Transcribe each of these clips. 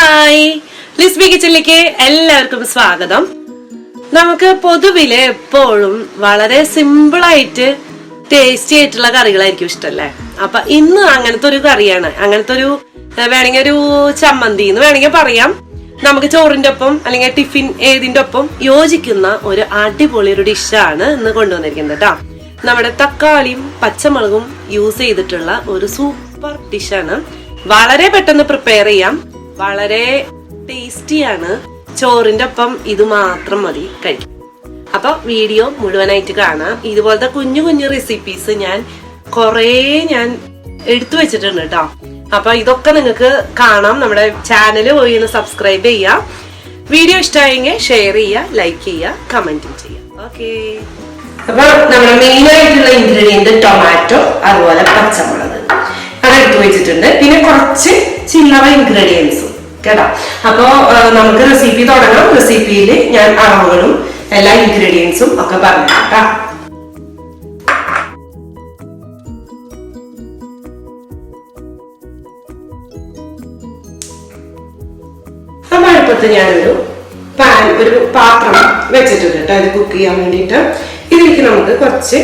Hi, ലിസ്ബീക്കിച്ചനിലേക്ക് എല്ലാവർക്കും സ്വാഗതം. നമുക്ക് പൊതുവില് എപ്പോഴും വളരെ സിമ്പിളായിട്ട് ടേസ്റ്റി ആയിട്ടുള്ള കറികളായിരിക്കും ഇഷ്ടല്ലേ. അപ്പൊ ഇന്ന് അങ്ങനത്തെ ഒരു കറിയാണ്, അങ്ങനത്തെ ഒരു വേണമെങ്കിൽ ഒരു ചമ്മന്തി എന്ന് വേണമെങ്കിൽ പറയാം. നമുക്ക് ചോറിന്റെ ഒപ്പം അല്ലെങ്കിൽ ടിഫിൻ ഏതിന്റെ ഒപ്പം യോജിക്കുന്ന ഒരു അടിപൊളി ഒരു ഡിഷാണ് ഇന്ന് കൊണ്ടുവന്നിരിക്കുന്നത് കേട്ടോ. നമ്മുടെ തക്കാളിയും പച്ചമുളകും യൂസ് ചെയ്തിട്ടുള്ള ഒരു സൂപ്പർ ഡിഷാണ്. വളരെ പെട്ടെന്ന് പ്രിപ്പയർ ചെയ്യാം, വളരെ ടേസ്റ്റിയാണ്. ചോറിന്റെ ഒപ്പം ഇത് മാത്രം മതി കഴിക്കാം. അപ്പൊ വീഡിയോ മുഴുവനായിട്ട് കാണാം. ഇതുപോലത്തെ കുഞ്ഞു കുഞ്ഞു റെസിപ്പീസ് ഞാൻ എടുത്തു വെച്ചിട്ടുണ്ട് കേട്ടോ. അപ്പൊ ഇതൊക്കെ നിങ്ങൾക്ക് കാണാം. നമ്മുടെ ചാനൽ പോയി ഒന്ന് സബ്സ്ക്രൈബ് ചെയ്യാം. വീഡിയോ ഇഷ്ടമായെങ്കിൽ ഷെയർ ചെയ്യുക, ലൈക്ക് ചെയ്യുക, കമന്റും ചെയ്യുക. ഓക്കെ, അപ്പൊ നമ്മുടെ മെയിൻ ആയിട്ടുള്ള ഇൻഗ്രീഡിയന്റ് ടൊമാറ്റോ, അതുപോലെ പച്ചമുളക് അതെടുത്ത് വെച്ചിട്ടുണ്ട്. പിന്നെ കുറച്ച് ചില്ലറ ഇൻഗ്രീഡിയൻസും കേട്ടോ. അപ്പൊ നമുക്ക് റെസിപ്പി തുടങ്ങാം. റെസിപ്പിയിൽ ഞാൻ അളവുകളും എല്ലാ ഇൻഗ്രീഡിയൻസും ഒക്കെ പറഞ്ഞു കേട്ടോ. അപ്പൊ അടുപ്പത്ത് ഞാനൊരു ഒരു പാത്രം വെച്ചിട്ടുണ്ട് കേട്ടോ, ഇത് കുക്ക് ചെയ്യാൻ വേണ്ടിയിട്ട്. ഇതിലേക്ക് നമുക്ക് കുറച്ച്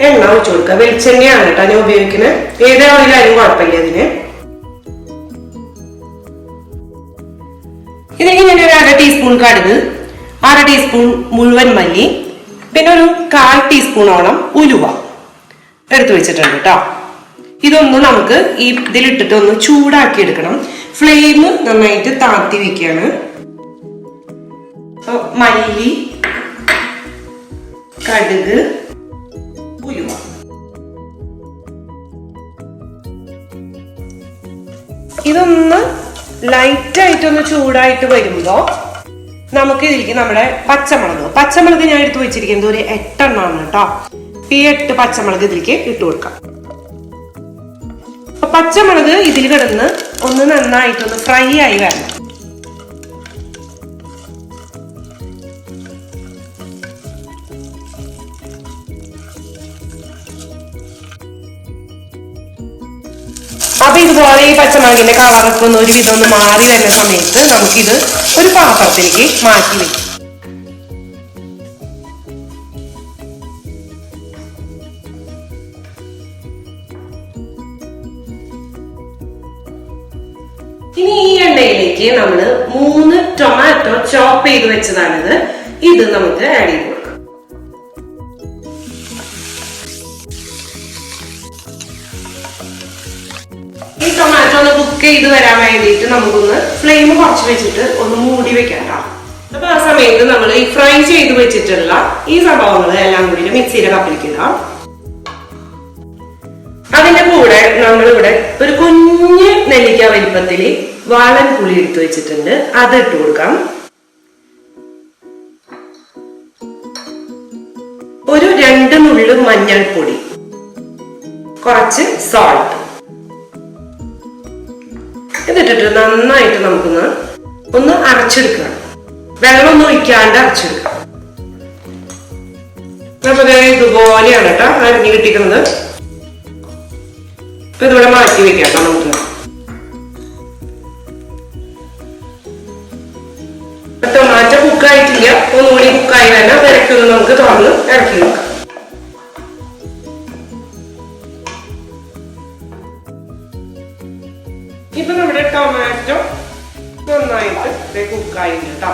എണ്ണ ഒഴിച്ചു കൊടുക്കുക. വെളിച്ചെണ്ണയാണ് കേട്ടോ ഞാൻ ഉപയോഗിക്കുന്നത്. ഏത് ഓയിലായാലും കുഴപ്പമില്ല ഇതിന്. ഇതിലേക്ക് ഞാൻ ഒരു 1/2 ടീസ്പൂൺ കടുക്, 1/2 ടീസ്പൂൺ മുഴുവൻ മല്ലി, പിന്നെ ഒരു 1/4 ടീസ്പൂണോളം ഉലുവ എടുത്തു വെച്ചിട്ടുണ്ട് കേട്ടോ. ഇതൊന്ന് നമുക്ക് ഈ ഇതിലിട്ടിട്ട് ഒന്ന് ചൂടാക്കി എടുക്കണം. ഫ്ലെയിം നന്നായിട്ട് താഴ്ത്തി വെക്കുകയാണ്. മല്ലി, കടുക്, ഉലുവ ഇതൊന്ന് ലൈറ്റായിട്ടൊന്ന് ചൂടായിട്ട് വരുമ്പോ നമുക്ക് ഇതിലേക്ക് നമ്മുടെ പച്ചമുളക് ഞാൻ എടുത്തു വെച്ചിരിക്കുന്നത് ഒരു 8 എണ്ണമാണ് കേട്ടോ. ഈ 8 പച്ചമുളക് ഇതിലേക്ക് ഇട്ട് കൊടുക്കാം. അപ്പൊ പച്ചമുളക് ഇതിൽ കിടന്ന് ഒന്ന് നന്നായിട്ടൊന്ന് ഫ്രൈ ആയി വരണം. അപ്പൊ ഇതുപോലെ ഈ പച്ചമുളകിന്റെ കളറൊക്കെ ഒന്ന് ഒരുവിധം ഒന്ന് മാറി വരുന്ന സമയത്ത് നമുക്കിത് ഒരു പാത്രത്തിലേക്ക് മാറ്റി വെക്കും. ഇനി ഈ എണ്ണയിലേക്ക് നമ്മള് 3 ടൊമാറ്റോ ചോപ്പ് ചെയ്ത് വെച്ചതാണിത്. ഇത് നമുക്ക് ആഡ് ചെയ്ത് കൊടുക്കാം. ഈ ടൊമാറ്റോ ഒന്ന് കുക്ക് ചെയ്ത് വരാൻ വേണ്ടിയിട്ട് നമുക്കൊന്ന് ഫ്ലെയിം കുറച്ച് വെച്ചിട്ട് ഒന്ന് മൂടി വെക്കാം. അപ്പൊ ആ സമയത്ത് നമ്മൾ ഈ ഫ്രൈ ചെയ്ത് വെച്ചിട്ടുള്ള ഈ സംഭവങ്ങൾ എല്ലാം കൂടി മിക്സിയുടെ കപ്പിലിക്കുക. അതിന്റെ കൂടെ നമ്മളിവിടെ ഒരു കുഞ്ഞ് നെല്ലിക്ക വലിപ്പത്തില് വാളൻ പുളി എടുത്തു വെച്ചിട്ടുണ്ട്, അത് ഇട്ട് കൊടുക്കാം. ഒരു 2 നുള്ളു മഞ്ഞൾപ്പൊടി, കുറച്ച് സോൾട്ട് ഇതിട്ടിട്ട് നന്നായിട്ട് നമുക്കൊന്ന് അരച്ചെടുക്കണം. വെള്ളമൊന്നും ഒഴിക്കാണ്ട് അരച്ചെടുക്കാം. അപ്പൊ ഇതുപോലെയാണ് കേട്ടോ അരിഞ്ഞു കിട്ടിക്കുന്നത്. ഇപ്പൊ ഇതിവിടെ മാറ്റി വെക്കാം നമുക്ക്. ടൊമാറ്റോ കുക്കായിട്ടില്ല, ഒന്നുകൂടി കുക്കായി തന്നെ ഇറക്കി നമുക്ക് തുറന്ന് ഇറക്കി വെക്കാം. ഇപ്പൊ നമ്മുടെ ടൊമാറ്റോ നന്നായിട്ട് കുക്കായിട്ടുണ്ട് കേട്ടോ.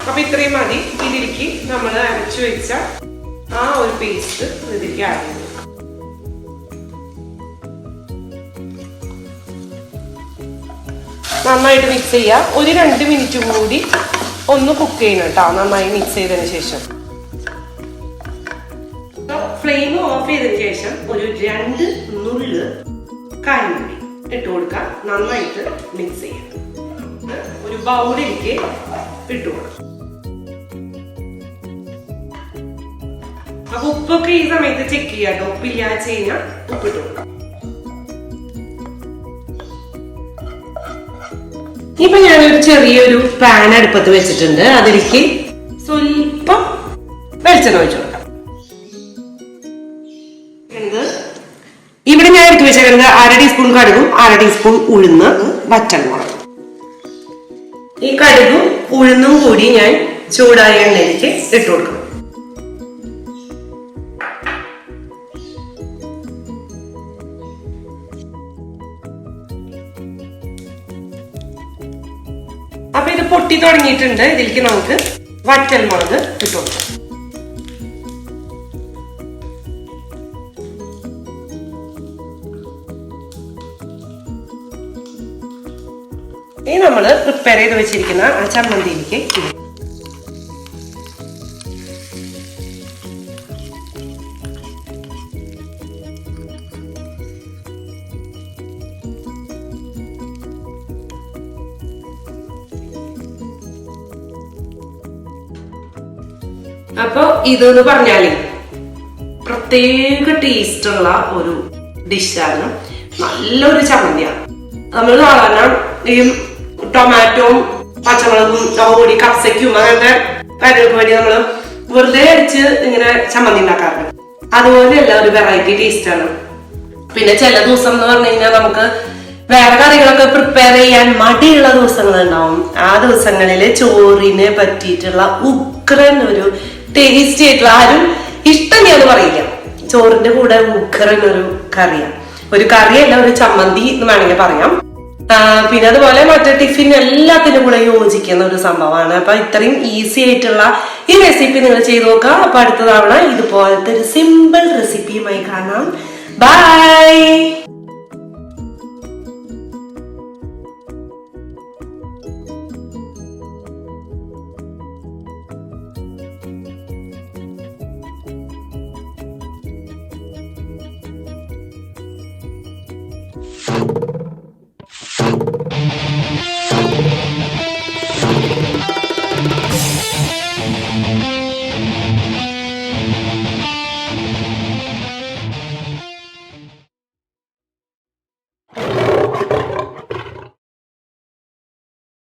അപ്പൊ ഇത്രയും മതി. ഇതിലേക്ക് നമ്മൾ അരച്ചു വെച്ച ആ ഒരു പേസ്റ്റ് ഇതിലേക്ക് ആഡ് ചെയ്ത് കൊടുക്കാം. നന്നായിട്ട് മിക്സ് ചെയ്യാം. ഒരു 2 മിനിറ്റ് കൂടി ഒന്ന് കുക്ക് ചെയ്യണം കേട്ടോ, നന്നായി മിക്സ് ചെയ്തതിന് ശേഷം. ഫ്ലെയിം ഓഫ് ചെയ്തതിന് ശേഷം ഒരു 2 നുള്ള് കായപ്പൊടി ഇട്ട് കൊടുക്കാം. നന്നായിട്ട് മിക്സ് ചെയ്യാം. ഒരു ബൗളിലേക്ക് ഇട്ട് കൊടുക്കാം. അപ്പൊ ഉപ്പൊക്കെ ഈ സമയത്ത് ചെക്ക് ചെയ്യാട്ടോ. ഉപ്പില്ലാതെ കഴിഞ്ഞാൽ ഉപ്പിട്ട് കൊടുക്കാം. ഇപ്പൊ ഞാനൊരു ചെറിയൊരു പാൻ അടുപ്പത്ത് വെച്ചിട്ടുണ്ട്. അതിലേക്ക് സ്വല്പം വെളിച്ചെണ്ണ ഒഴിച്ചു കൊടുക്കാം. ഇവിടെ ഞാൻ എടുത്തു വെച്ചേക്കുന്നത് 1/2 ടീസ്പൂൺ കടുകും 1/2 ടീസ്പൂൺ ഉഴുന്ന്, വറ്റൽമുളക് ഈ കടുകും ഉഴുന്നും കൂടി ഞാൻ ചൂടായ എണ്ണയിലേക്ക് ഇട്ട് കൊടുക്കണം. അപ്പൊ ഇത് പൊട്ടി തുടങ്ങിയിട്ടുണ്ട്. ഇതിലേക്ക് നമുക്ക് വറ്റൽ മുളക് ഇട്ട് കൊടുക്കാം. ഇനി നമ്മൾ പ്രിപ്പയർ ചെയ്ത് വെച്ചിരിക്കുന്ന ആ ചമ്മന്തിയിലേക്ക് ഇടും. അപ്പൊ ഇതെന്ന് പറഞ്ഞാല് പ്രത്യേക ടേസ്റ്റുള്ള ഒരു ഡിഷാണ്. നല്ലൊരു ചമ്മന്തിയാണ്. നമ്മൾ സാധാരണ ഈ ടൊമാറ്റോയും പച്ചമുളകും കൂടി കപ്സയ്ക്കും അങ്ങനത്തെ കാര്യങ്ങൾക്ക് വേണ്ടി നമ്മൾ വെറുതെ അടിച്ച് ഇങ്ങനെ ചമ്മന്തി ഉണ്ടാക്കാറുണ്ട്. അതുപോലെയല്ല, ഒരു വെറൈറ്റി ടേസ്റ്റ് ആണ്. പിന്നെ ചില ദിവസം എന്ന് പറഞ്ഞു കഴിഞ്ഞാൽ നമുക്ക് വേറെ കറികളൊക്കെ പ്രിപ്പയർ ചെയ്യാൻ മടിയുള്ള ദിവസങ്ങൾ ഉണ്ടാവും. ആ ദിവസങ്ങളിൽ ചോറിനെ പറ്റിയിട്ടുള്ള ഉഗ്രൻ ഒരു ടേസ്റ്റി ആയിട്ടുള്ള, ആരും ഇഷ്ടം ഞാൻ പറയില്ല, ചോറിന്റെ കൂടെ ഉഗ്രൻ ഒരു കറിയാണ്. ഒരു കറിയല്ല, ഒരു ചമ്മന്തി എന്ന് വേണമെങ്കിൽ പറയാം. പിന്നെ അതുപോലെ മറ്റേ ടിഫിൻ എല്ലാത്തിനും കൂടെ യോജിക്കുന്ന ഒരു സംഭവമാണ്. അപ്പൊ ഇത്രയും ഈസി ആയിട്ടുള്ള ഈ റെസിപ്പി നിങ്ങൾ ചെയ്ത് നോക്കുക. അപ്പൊ അടുത്ത തവണ ഇതുപോലത്തെ ഒരു സിമ്പിൾ റെസിപ്പിയുമായി കാണാം. ബൈ.